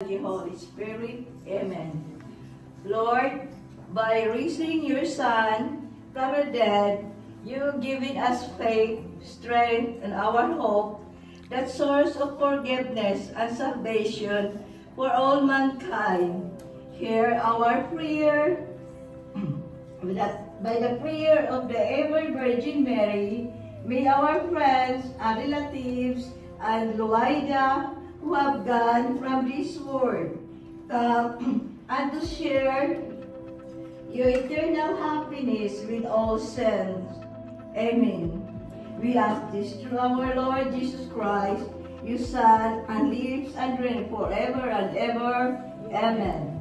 the Holy Spirit. Amen. Lord, by raising your Son from the dead, you've given us faith, strength, and our hope, that source of forgiveness and salvation for all mankind. Hear our prayer. By the prayer of the ever Virgin Mary, may our friends and relatives and Loida who have gone from this world come and to share your eternal happiness with all saints. Amen. We ask this through our Lord Jesus Christ, your Son, and lives and reigns forever and ever. Amen.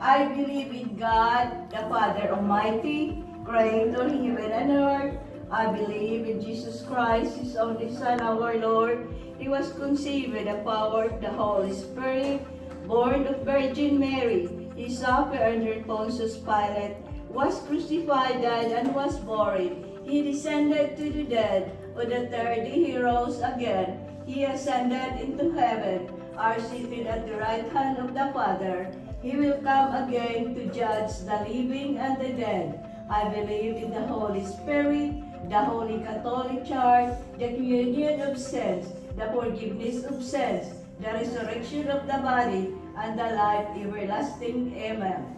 I believe in God, the Father Almighty, Creator of heaven and earth. I believe in Jesus Christ, His only Son, our Lord. He was conceived with the power of the Holy Spirit, born of Virgin Mary. He suffered under Pontius Pilate, was crucified, died, and was buried. He descended to the dead. On the third day he rose again. He ascended into heaven, are seated at the right hand of the Father. He will come again to judge the living and the dead. I believe in the Holy Spirit, the Holy Catholic Church, the communion of saints, the forgiveness of sins, the resurrection of the body, and the life everlasting. Amen.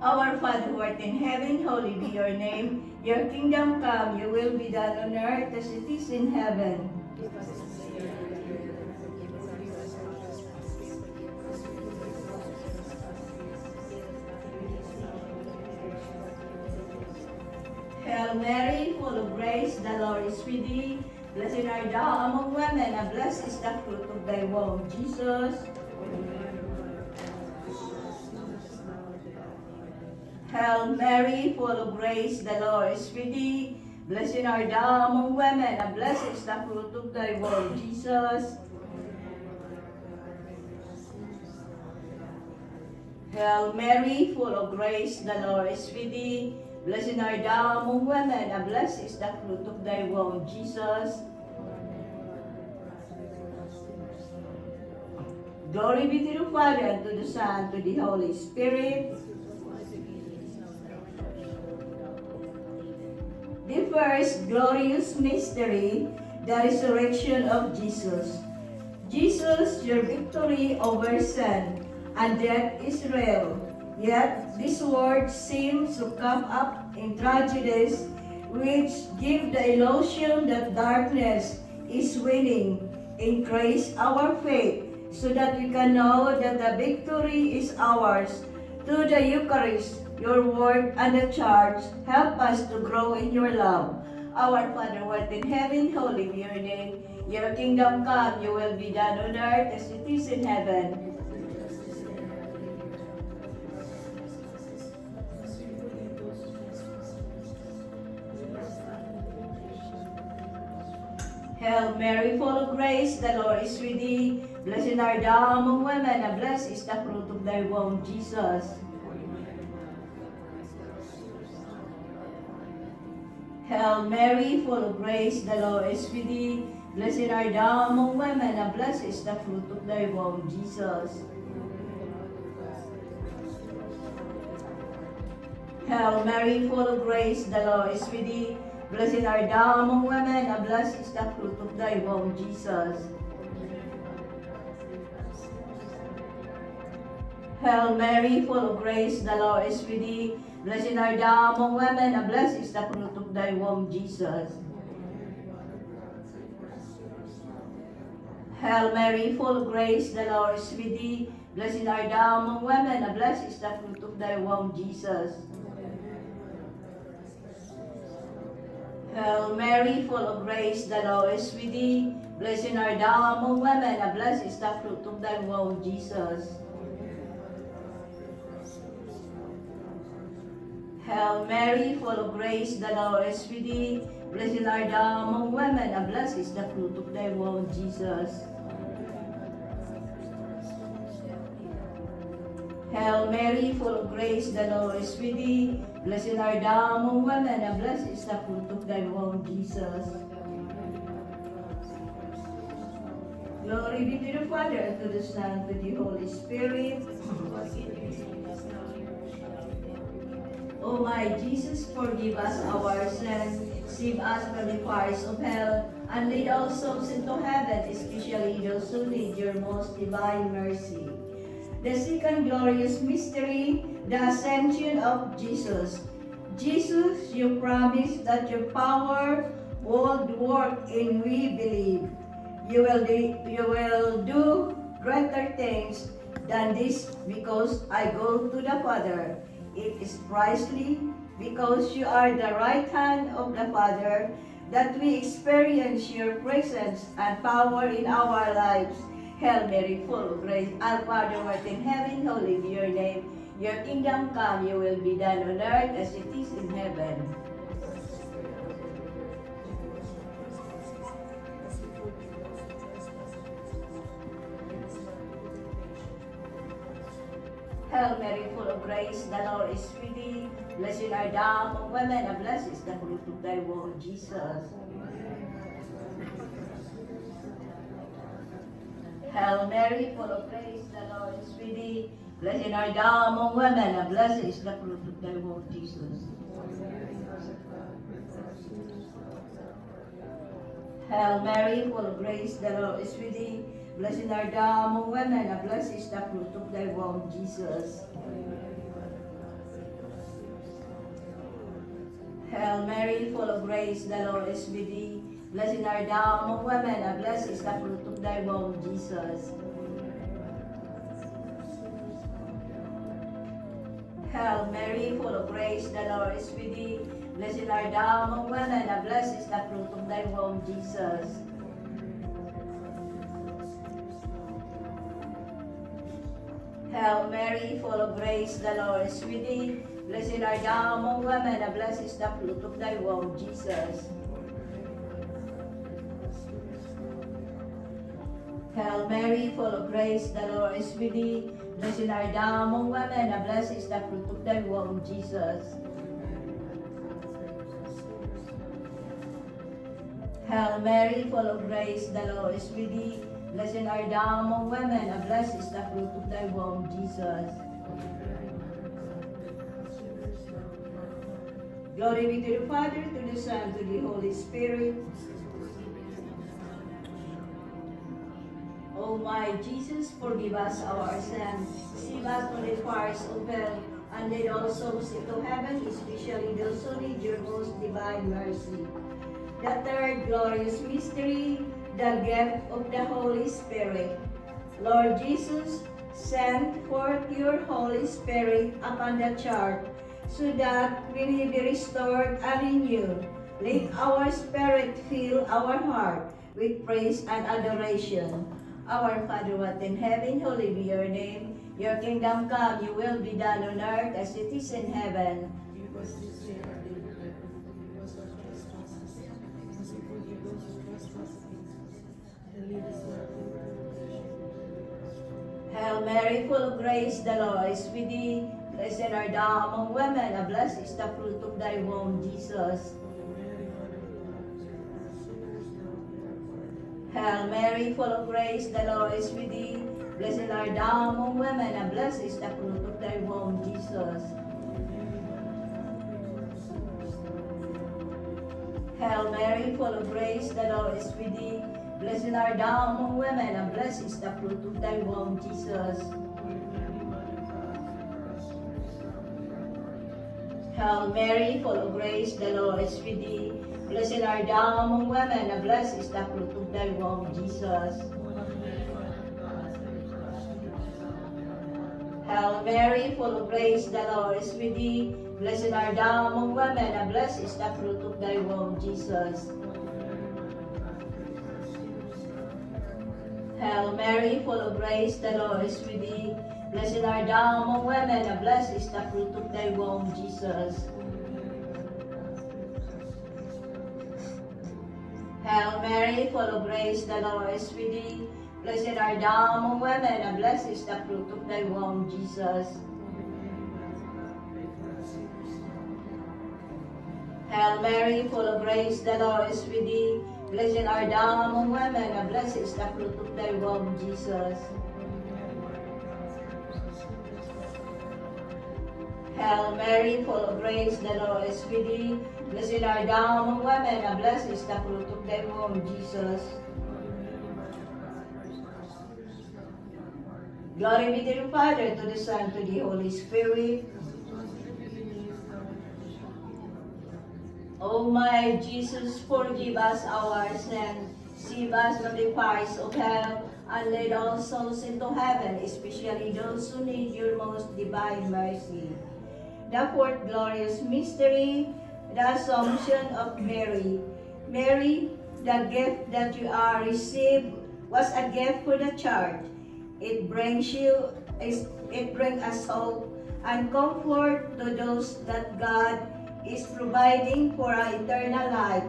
Our Father who art in heaven, hallowed be your name. Your kingdom come, your will be done on earth as it is in heaven. Hail Mary, full of grace, the Lord is with thee. Blessed art thou among women, and blessed is the fruit of thy womb, Jesus. Hail Mary, full of grace, the Lord is with thee. Blessed art thou among women, and blessed is the fruit of thy womb, Jesus. Hail Mary, full of grace, the Lord is with thee. Blessed art thou among women, and blessed is the fruit of thy womb, Jesus. Glory be to the Father, and to the Son, and to the Holy Spirit. The first glorious mystery, the resurrection of Jesus. Jesus, your victory over sin and death is real. Yet this world seems to come up in tragedies which give the illusion that darkness is winning. Increase our faith so that we can know that the victory is ours. Through the Eucharist, your word, and the church, help us to grow in your love. Our Father who art in heaven, hallowed be your name. Your kingdom come, your will be done on earth as it is in heaven. Hail Mary, full of grace, the Lord is with thee. Blessed art thou among women, and blessed is the fruit of thy womb, Jesus. Hail Mary, full of grace, the Lord is with thee. Blessed art thou among women, and blessed is the fruit of thy womb, Jesus. Hail Mary, full of grace, the Lord is with thee. Blessed art thou among women, and blessed is the fruit of thy womb, Jesus. Hail Mary, full of grace, the Lord is with thee. Blessed art thou among women, and blessed is the fruit of thy womb, Jesus. Hail Mary, full of grace, the Lord is with thee. Blessed art thou among women, and blessed is the fruit of thy womb, Jesus. Hail Mary, full of grace, the Lord is with thee. Blessed art thou among women, and blessed is the fruit of thy womb, Jesus. Hail Mary, full of grace, the Lord is with thee. Blessed art thou among women, and blessed is the fruit of thy womb, Jesus. Hail Mary, full of grace, the Lord is with thee. Blessed art thou among women, and blessed is the fruit of thy womb, Jesus. Glory be to the Father, and to the Son, and to the Holy Spirit. O my Jesus, forgive us our sins, save us from the fires of hell, and lead all souls into heaven, especially those who need your most divine mercy. The second glorious mystery, the ascension of Jesus. Jesus, you promised that your power would work in we believe. You will do greater things than this because I go to the Father. It is precisely because you are the right hand of the Father that we experience your presence and power in our lives. Hail Mary, full of grace, our Father who art in heaven, hallowed be your name. Your kingdom come, your will be done on earth as it is in heaven. Hail Mary, full of grace, the Lord is with thee. Blessed art thou among women, and blessed is the fruit of thy womb, Jesus. Hail Mary, full of grace, the Lord is with thee. Blessed art thou among women, and blessed is the fruit of thy womb, Jesus. Hail Mary, full of grace, the Lord is with thee. Blessed art thou among women, and blessed is the fruit of thy womb, Jesus. Hail Mary, full of grace, the Lord is with thee. Blessed art thou among women, and blessed is the fruit of thy womb, Jesus. Hail Mary, full of grace, the Lord is with thee. Blessed art thou among women, and blessed is the fruit of thy womb, Jesus. Hail Mary, full of grace, the Lord is with thee. Blessed art thou among women, and blessed is the fruit of thy womb, Jesus. Hail Mary, full of grace, the Lord is with thee. Blessed art thou among women, and blessed is the fruit of thy womb, Jesus. Hail Mary, full of grace, the Lord is with thee. Blessed art thou among women, and blessed is the fruit of thy womb, Jesus. Glory be to the Father, to the Son, to the Holy Spirit. O my Jesus, forgive us our sins, save us from the fires of hell, and lead all souls into heaven, especially those who need your most divine mercy. The third glorious mystery, the gift of the Holy Spirit. Lord Jesus, send forth your Holy Spirit upon the church, so that we may be restored and renewed. Let our spirit fill our heart with praise and adoration. Our Father who art in heaven, hallowed be your name. Your kingdom come, your will be done on earth as it is in heaven. Give us this day our daily bread, and forgive us our trespasses, as we forgive those who trespass against us. And lead us not into temptation. Hail Mary, full of grace, the Lord is with thee. Blessed art thou among women, and blessed is the fruit of thy womb, Jesus. Hail Mary, full of grace, the Lord is with thee. Blessed art thou among women, and blessed is the fruit of thy womb, Jesus. Hail Mary, full of grace, the Lord is with thee. Blessed art thou among women, and blessed is the fruit of thy womb, Jesus. Hail Mary, full of grace, the Lord is with thee. Blessed art thou among women, and blessed is the fruit of thy womb, Jesus. Hail Mary, full of grace, the Lord is with thee. Blessed art thou among women, and blessed is the fruit of thy womb, Jesus. Hail Mary, full of grace, the Lord is with thee. Blessed art thou among women, and blessed is the fruit of thy womb, Jesus. Hail Mary, full of grace, the Lord is with thee. Blessed art thou among women, and blessed is the fruit of thy womb, Jesus. Hail Mary, full of grace, the Lord is with thee. Blessed art thou among women, and blessed is the fruit of thy womb, Jesus. Hail Mary, full of grace, the Lord is with thee. Blessed art thou among women, and blessed is the fruit of thy womb, Jesus. Glory be to the Father, to the Son, to the Holy Spirit. O my Jesus, forgive us our sins, save us from the fires of hell, and lead all souls into heaven, especially those who need your most divine mercy. The fourth glorious mystery, the Assumption of Mary. Mary, the gift that you are received was a gift for the church. It brings us hope and comfort to those that God is providing for our eternal life.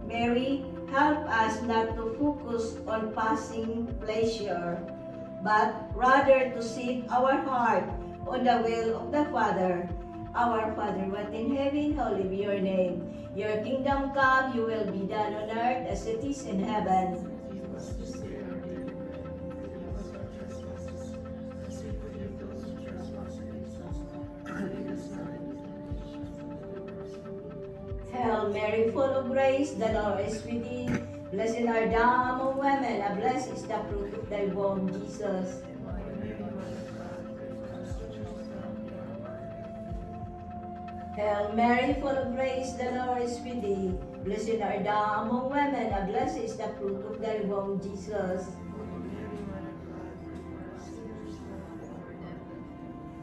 Mary, help us not to focus on passing pleasure, but rather to set our heart on the will of the Father. Our Father, who art in heaven, hallowed be your name. Your kingdom come, your will be done on earth as it is in heaven. Hail Mary, full of grace, the Lord is with thee. Blessed art thou among women, and blessed is the fruit of thy womb, Jesus. Hail Mary, full of grace, the Lord is with thee. Blessed art thou among women, and blessed is the fruit of thy womb, Jesus.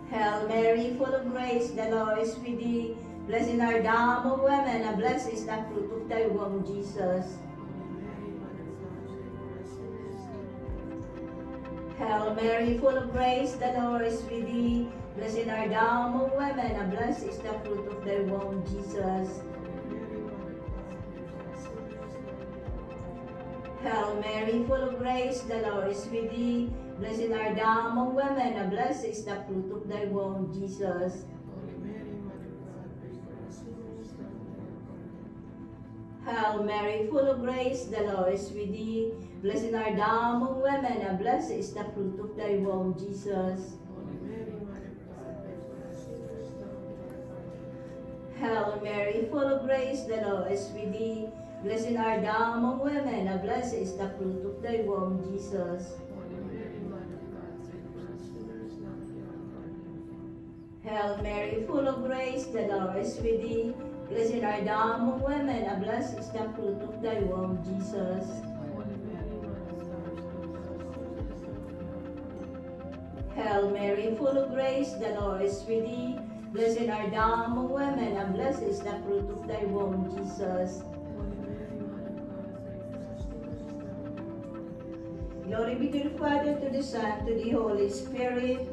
Hail Mary, full of grace, the Lord is with thee. Blessed art thou among women, and blessed is the fruit of thy womb, Jesus. Hail Mary, full of grace, the Lord is with thee. Blessed art thou among women, and blessed is the fruit of thy womb, Jesus. Hail Mary, full of grace, the Lord is with thee. Blessed art thou among women, and blessed is the fruit of thy womb, Jesus. Hail Mary, full of grace, the Lord is with thee. Blessed art thou among women, and blessed is the fruit of thy womb, Jesus. Hail Mary, full of grace, the Lord is with thee. Blessed art thou among women, and blessed is the fruit of thy womb, Jesus. Hail Mary, full of grace, the Lord is with thee. Blessed art thou among women, and blessed is the fruit of thy womb, Jesus. Hail Mary, full of grace, the Lord is with thee. Blessed art thou among women, and blessed is the fruit of thy womb, Jesus. Glory be to the Father, to the Son, to the Holy Spirit.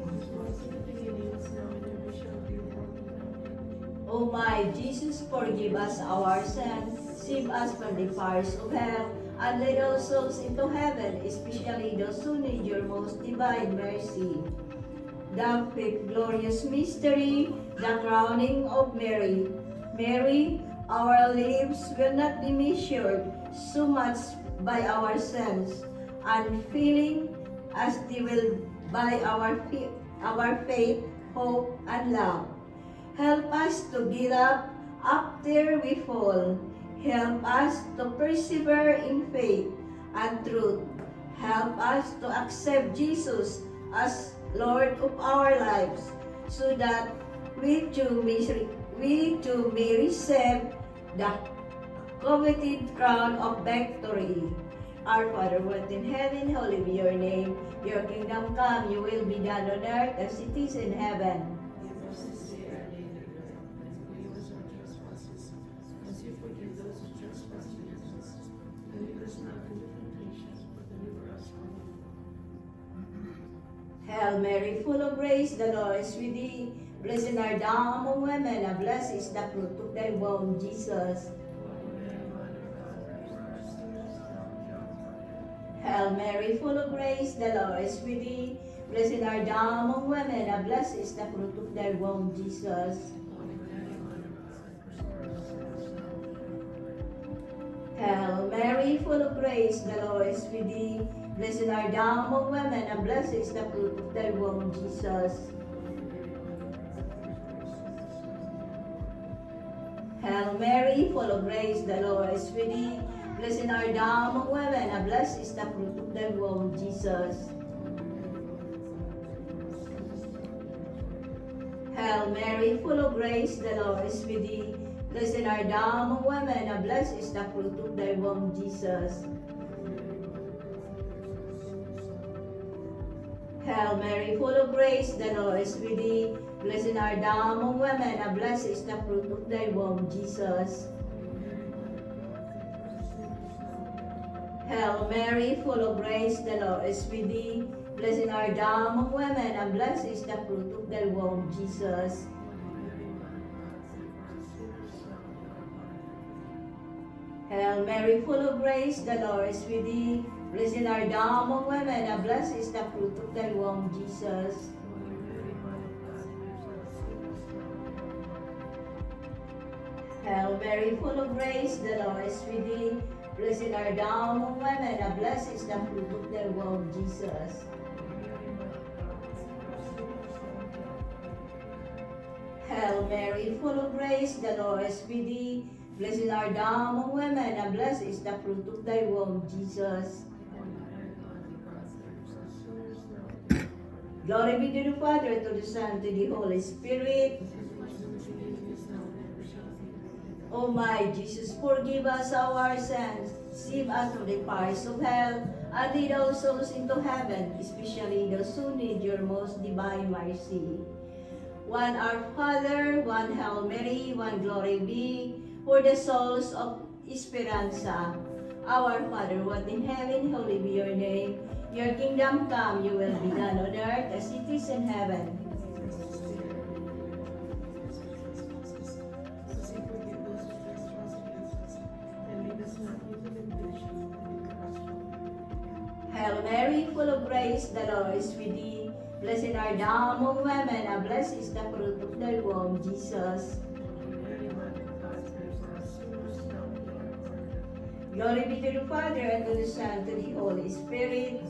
O my Jesus, forgive us our sins, save us from the fires of hell, and lead all souls into heaven, especially those who need your most divine mercy. The fifth glorious mystery, the crowning of Mary. Mary, our lives will not be measured so much by our sins and feeling as they will by our faith, hope, and love. Help us to get up after we fall. Help us to persevere in faith and truth. Help us to accept Jesus as Lord of our lives, so that we too may receive the coveted crown of victory. Our Father, who art in heaven, hallowed be your name. Your kingdom come, your will be done on earth as it is in heaven. Hail Mary, full of grace, the Lord is with thee. Blessed art thou among women, and blessed is the fruit of thy womb, Jesus. Hail Mary, full of grace, the Lord is with thee. Blessed art thou among women, and blessed is the fruit of thy womb, Jesus. Hail Mary, full of grace, the Lord is with thee. Blessed art thou among women, and blessed is the fruit of thy womb, Jesus. Hail Mary, full of grace, the Lord is with thee. Blessed art thou among women, and blessed is the fruit of thy womb, Jesus. Hail Mary, full of grace, the Lord is with thee. Blessed art thou among women, and blessed is the fruit of thy womb, Jesus. Hail Mary, full of grace, the Lord is with thee. Blessed art thou among women, and blessed is the fruit of thy womb, Jesus. Hail Mary, full of grace, the Lord is with thee. Blessed art thou among women, and blessed is the fruit of thy womb, Jesus. Hail Mary, full of grace, the Lord is with thee. Blessed art thou among women, and blessed is the fruit of thy womb, Jesus. Hail Mary, full of grace, the Lord is with thee. Blessed art thou among women, and blessed is the fruit of thy womb, Jesus. Hail Mary, full of grace, the Lord is with thee. Blessed art thou among women, and blessed is the fruit of thy womb, Jesus. Glory be to the Father, to the Son, to the Holy Spirit. O my Jesus, forgive us our sins, save us from the fires of hell, and lead all souls into heaven, especially those who need your most divine mercy. One Our Father, one Hail Mary, one Glory be, for the souls of Esperanza. Our Father, who art in heaven, holy be your name. Your kingdom come, your will be done on earth as it is in heaven. Hail Mary, full of grace, the Lord is with thee. Blessed art thou among women, and blessed is the fruit of thy womb, Jesus. Glory be to the Father, and to the Son, to the Holy Spirit.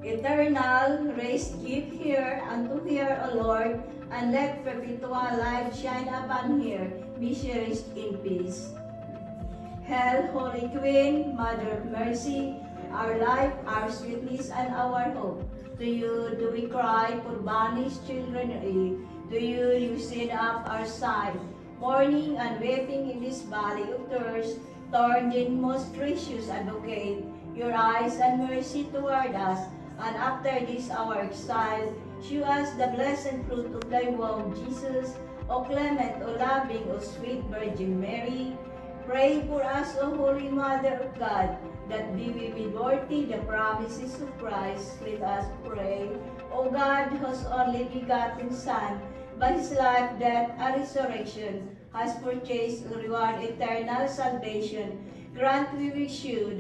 Eternal, raise keep here unto here, O Lord, and let perpetual light shine upon here. Be she rest in peace. Hail, Holy Queen, Mother of Mercy, our life, our sweetness, and our hope. To you do we cry, poor banished children of Eve. To you send up our sight, mourning and weeping in this valley of tears. Turn then, most gracious Advocate, your eyes and mercy toward us, and after this our exile, shew us the blessed fruit of thy womb, Jesus. O clement, O loving, O sweet Virgin Mary, pray for us, O Holy Mother of God, that we may be worthy the promises of Christ. Let us pray. O God, whose only begotten Son, by his life, death, and resurrection, has purchased and reward eternal salvation, grant, we wish you,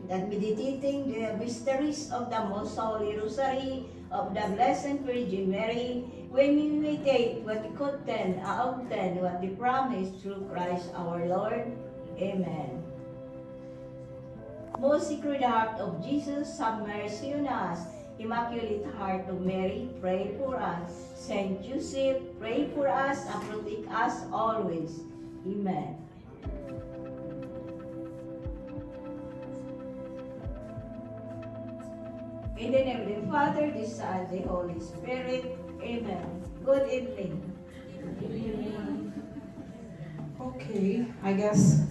that meditating the mysteries of the Most Holy Rosary of the Blessed Virgin Mary, when we meditate what we contain, obtain what we promise through Christ our Lord. Amen. Most Sacred Heart of Jesus, have mercy on us. Immaculate Heart of Mary, pray for us. Saint Joseph, pray for us and protect us always. Amen. In the name of the Father, the Son, the Holy Spirit. Amen. Good evening. Okay, I guess